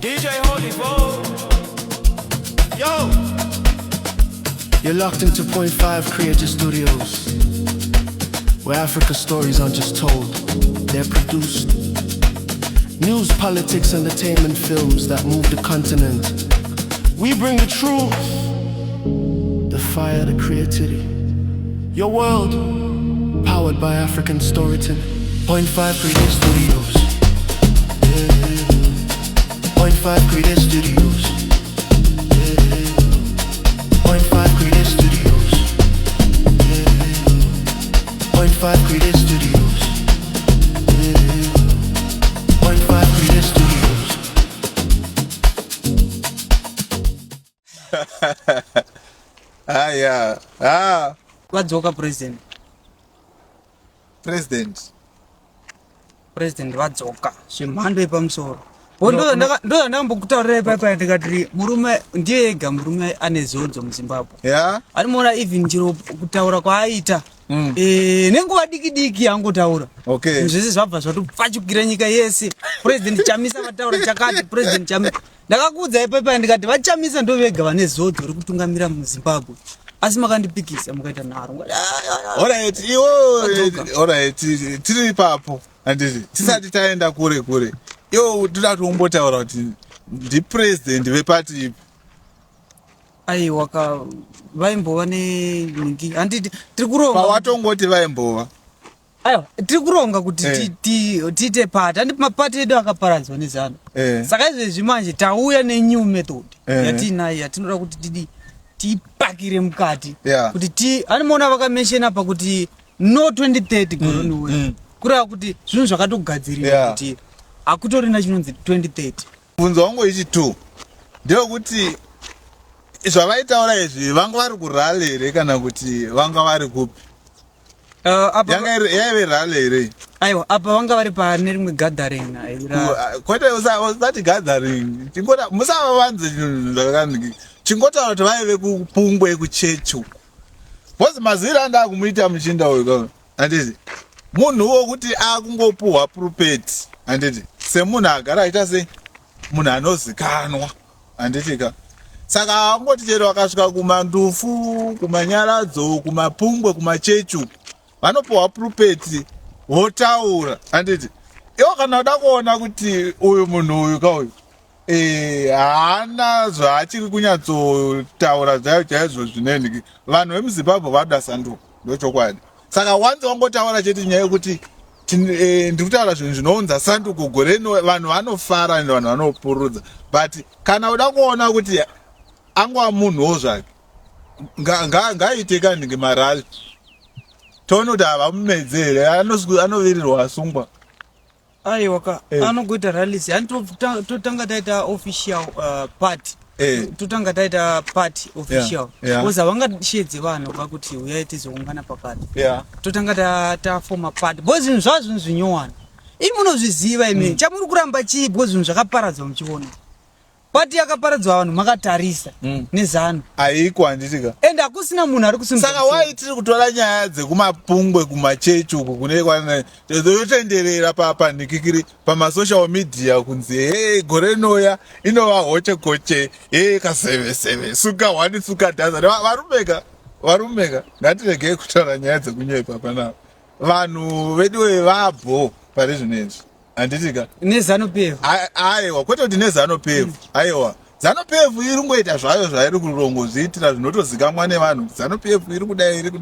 DJ Holy Foe. Yo. You're locked into Point 5 Creative Studios, where Africa's stories aren't just told, they're produced. News, politics, entertainment, films that move the continent. We bring the truth, the fire, the creativity. Your world, powered by African storytelling. Point 5 Creative Studios. Point 5 Creative Studios. Point 5 Creative Studios. Point 5 Creative Studios. Point 5 Creative Studios. Yeah. Wadzoka president wadzoka zvemhando yepamusoro ndo ndakambokutaurira paipai ndikati murume ndiye ega murume ane zodzo muzimbabwe anomuona even chiro kutaura kwaaita nenguva diki diki yangotaura zvese zvabva zvatopfachukira nyika yese. President Chamisa vataura chakati, President Chamisa ndakakuudza ipaipai ndikati vachamisa ndo vega vane zodzo rekutungamira muzimbabwe, asi makandipikisa mukaita nharo. Alright, tiri ipapo handiti tisati taenda kure kure. Iwo toda kutombotaura kuti ndipresident vepati ipi. Aiwa vaimbova neningi handiti tiri kuronga pawatongoti vaimbova aiwa tiri kuronga kuti tiite pati handi mapati edu akaparadzwa nezano. Saka izvezvi manje tauya nenew method yatinayo yatinoda kuti tipakire mukati kuti anomaona vakamensheni apa kuti no 2030 goroniwe kureva kuti zvinhu zvakatogadzirira kuti akutorina chinonzi 2030. bvunzo wangu ichi 2 ndeyekuti zvavaitaura izvi vanga vari kurale here kana kuti vanga vari kupi? Yaive rale here? Aiwa apa vanga vari pane rimwe gathering. Kwete usati gathering, musava vanze chinhu zvakaniki, chingotaura kuti vaive kupungwe kuchechu. Bhozi maziviri anda akumuita muchinda uyu handiti munhu wokuti akungopuhwa purupeti handiti semunhu agara aita sei munhu anozikanwa handitika. Saka angoti chero vakasvika kumandufu, kumanyaradzo, kumapungwe, kumachechu vanopuhwa purupeti votaura handiti. Iwo kana uda kuona kuti uyu munhu uyu kauyu haana zvaachiri kunyatsotaura chaizvo zvineni, vanhu vemuzimbabwe vanoda sanduko, ndochokwadi. Saka wanzi wangotaura chete nyaya yekuti ndiri kutaura zvinhu zvinounza sanduko gore rino, vanhu vanofara ende vanhu vanopurudza. But kana uda kuona kuti angwa munhuwo zvake ngaaite kandinge marali toona kuti havamumedzere, anovirirwa asungwa. Aiwa anogoita rallies totanga taita official party totanga taita party official because havangashedze vanhu vakuti uyai tizoungana pakati totanga tafoma party because zvinhu zvava zvinhu zvinyowana imi munozviziva imi chamuri kuramba chii because zvinhu zvakaparadzwa muchiona pati yakaparadzwa vanhu makatarisa nezano haiko handitika ende hakusina munhu ari kusimba. Saka wai tiri kutora nyaya dzekumapungwe kumachechu uku kune yotenderera panikikiri pamasocial media kunzi gore rinoya inova hoche koche kaseveseve suka 1 suka dhaza varumeka ngatiregei kutaura nyaya dzekunyepa panapa. Vanhu vedu vabho pari zvinezvi handitika nezano pevu aiwa kwete kuti nezano pevu aiwa zano pevu iri kungoita zvayo zvairi kurongozviitira zvinotozikamwa nevanhu. Zano pevu iri kudai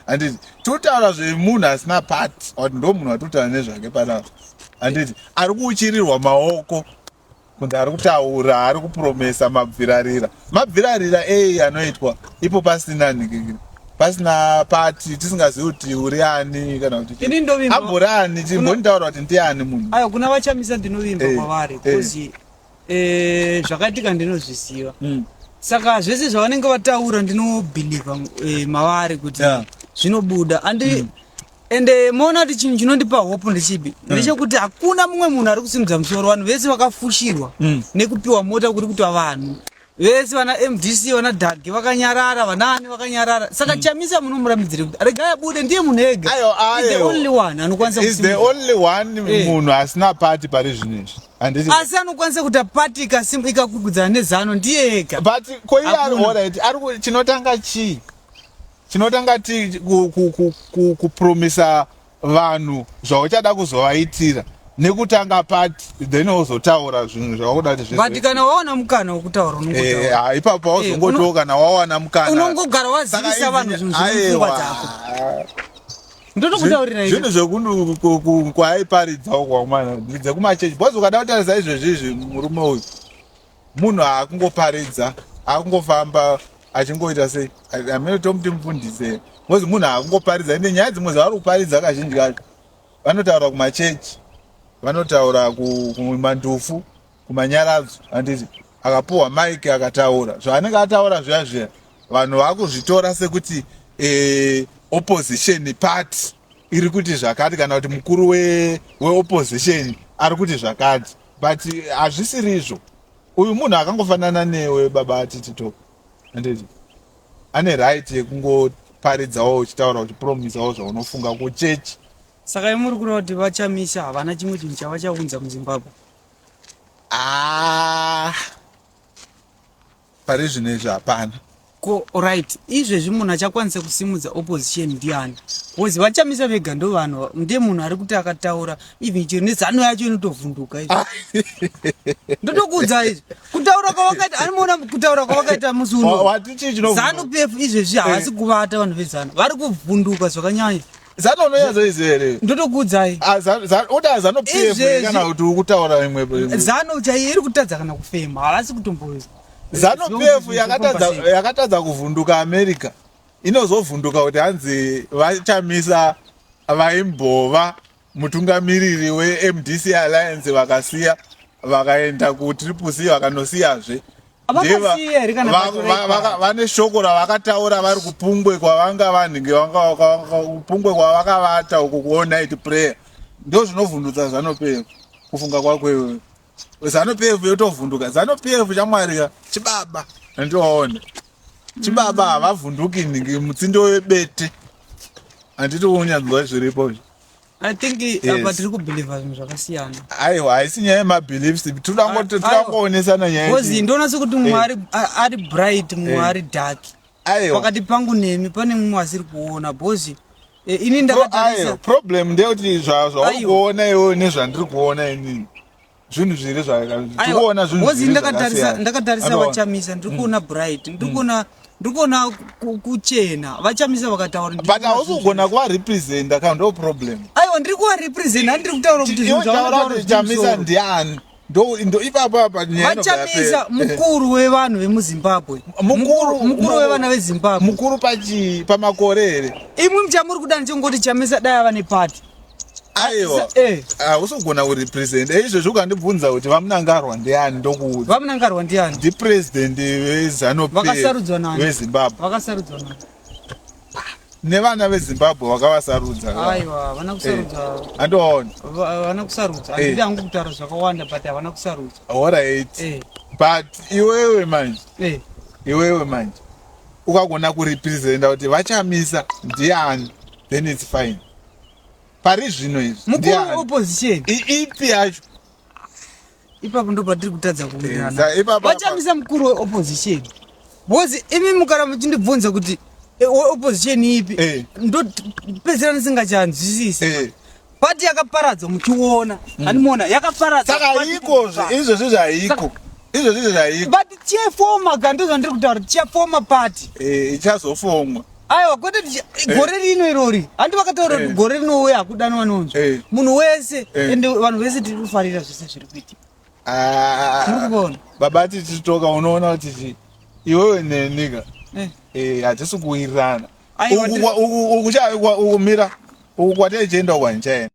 handiti totaura zvemunhu asina pati kuti ndo munhu atotaura nezvake panapa handiti ari kuuchirirwa maoko kunzi ari kutaura ari kupromesa mabvirarira anoitwa ipo pasina nikikiri pasina pati tisingazivi kuti uri ani kana kuti ambori ani timbonitaura kuti ndiani munhu. Aiwa kuna vachamisa ndinovimba kwavari because zvakaitika ndinozviziva. Saka zvese zvavanenge vataura ndinobhiliva mavari kuti zvinobuda ende moona kuti chinhu chinondipa hope ndechipi ndechekuti hakuna mumwe munhu ari kusimudza musoro, vanhu vese vakafushirwa nekupiwa mota kuri kuti vanhu vese vana MDC vana Dhagi vakanyarara, vanani vakanyarara. Saka Chamisa munomuramidzira kuti regai abude, ndiye munhu ega. Is the only one anokwanisa kusimudza. Is the only one munhu asina party pari zvinezvi. Asi anokwanisa kuti party ikakugudzana neZanu ndiye ega. But koiye alright, chinotanga chii? Chinotanga kupromisa vanhu zvauchada kuzovaitira nekutanga party then wozotaura zvinhu zvauda kuti but kana waona mukana wokutaura unongotaura. Ipapo wazongotoka kana wawana mukana. Unongogara wazivisa vanhu zvinhu zvemupfungwa dzako. Ndotokutaurira zvinhu zvekundu kwaaiparidzawo kwamwana dzekumachechi. Bhozi ukada kutarisa izvezvizvi murume uyu munhu akungoparidza, akungofamba achingoita sei, amene tomuti mufundise. Bhozi munhu akungoparidza, ende nyaya dzimwe dzavari kuparidza kazhinji kacho vanotaura kumachechi, vanotaura kumandufu, kumanyaradzo. Handiti akapuhwa maiki akataura zvaanenge ataura zviya vanhu vakuzvitora sekuti opposition party iri kuti zvakati, kana kuti mukuru weopposition ari kuti zvakati. But hazvisiri izvo. Uyu munhu akangofanana newe baba atitito. Handiti ane right yekungoparidzawo uchitaura uchipromisawo zvaunofunga kuchechi. Saka muri kureva kuti vaChamisa havana chimwe chinhu chavachaunza muZimbabwe. Pari zvinezvi hapana. Right, izvezvi munhu achakwanisa kusimudza opposition ndiani? Because vaChamisa vega ndo vanhu, ndiye munhu ari kuti akataura even chero neZanu yacho inotovhunduka izvi. Ndotokuudza izvi. Kutaura kwavakaita, anoona kutaura kwavakaita musi uno. ZANU PF izvezvi havasi kuvata vanhu veZANU. Vari kuvhunduka zvakanyanya. ZANU unoyazoizi here? Ndotokuudzai. Uda ZANU PF kana kuti ukutaura imwe. ZANU chaiyo iri kutadza kana kufema, havasi kutomboisa. ZANU PF yakatadza kuvhunduka America. Inozovhunduka kuti hanzi vaChamisa vaimbova mutungamiriri weMDC Alliance vakasiya vakaenda kuTriple-C vakanosiyazve. Vane shoko ravakataura vari kupungwe kwavanga vanhinge kupungwe kwavakavata uku kuonight prayer. Ndo zvinovhundutsa ZANU PF kufunga kwakwewe. ZANU PF yotovhunduka. ZANU PF chamwarika chibaba ndoona. Chibaba havavhunduki ningi mutsindo webete. Handiti unyadzwa zviripo. I think apa tiri kubelieve zvinhu zvakasiyana. Aiwa, haisi nyaya yemabeliefs. Tudangoonesa nyaya. Because ndona sekuti mumwe ari bright, mumwe ari dark. Pakati pangu nemi pane mumwe asiri kuona. Because ini ndakatarisa. Problem ndeyekuti zvauri kuona iwe nezvandiri kuona inini. Zvinhu zviri zvakaona zvinhu zviri ndakatarisa vaChamisa ndiri kuona bright, ndiri kuona kuchena. vaChamisa vakataura but hausi kugona kuvarepresenta kana ndo problem. Aiwa, ndiri kuvarepresenta, handiri kutaura kuti zvinhu zvavataura kuti Chamisa ndiani. Ndo ipapo apa nyaya vaChamisa mukuru wevanhu vemuZimbabwe. Mukuru wevana veZimbabwe. Mukuru pamakore here. Imwe muchamuri kuda ndichingoti Chamisa dai ava nepati. Aiwa, hausi kugona kurepresenta. Izvezvi ukandibvunza kuti vamunangarwa ndiani ndokuudza. Vamunangarwa ndiani? Ndipresident weZANU PF weZimbabwe. Vakasarudzwa nani? Nevana veZimbabwe vakavasarudza. Aiwa, vana kusarudza. Andoona. Vana kusarudza. Handidi hangu kutaura zvakawanda but havana kusarudza. Alright. But iwewe manje ukagona kurepresenta kuti vaChamisa ndiani, then it's fine. Pari zvino izvi mukuru opposition ipi yacho ipapo ndo patiri kutadza kuwirirana. vaChamisa mukuru weopposition. Because imi mukara muchindibvunza kuti opposition ipi, ndo pedzera nisingachanzwisisi. Pati yakaparadzwa muchiona, handimona yakaparadza. Saka ikozve izvezvi zvaiko. But chefoma kandi zvandiri kutaura chefoma party. Ichazofomwa. Aiwa, kwete gore rino irori. Handi vakataura kuti gore rinouya hakudanwa nonzo. Munhu wese ende vanhu vese tiri kufarira zvese zviri kuitika. Muri kuona? Baba tichitoka unoona kuti iwewe nenika. Hatisi kuwirirana. Uku kwatechenda kwanchaenda.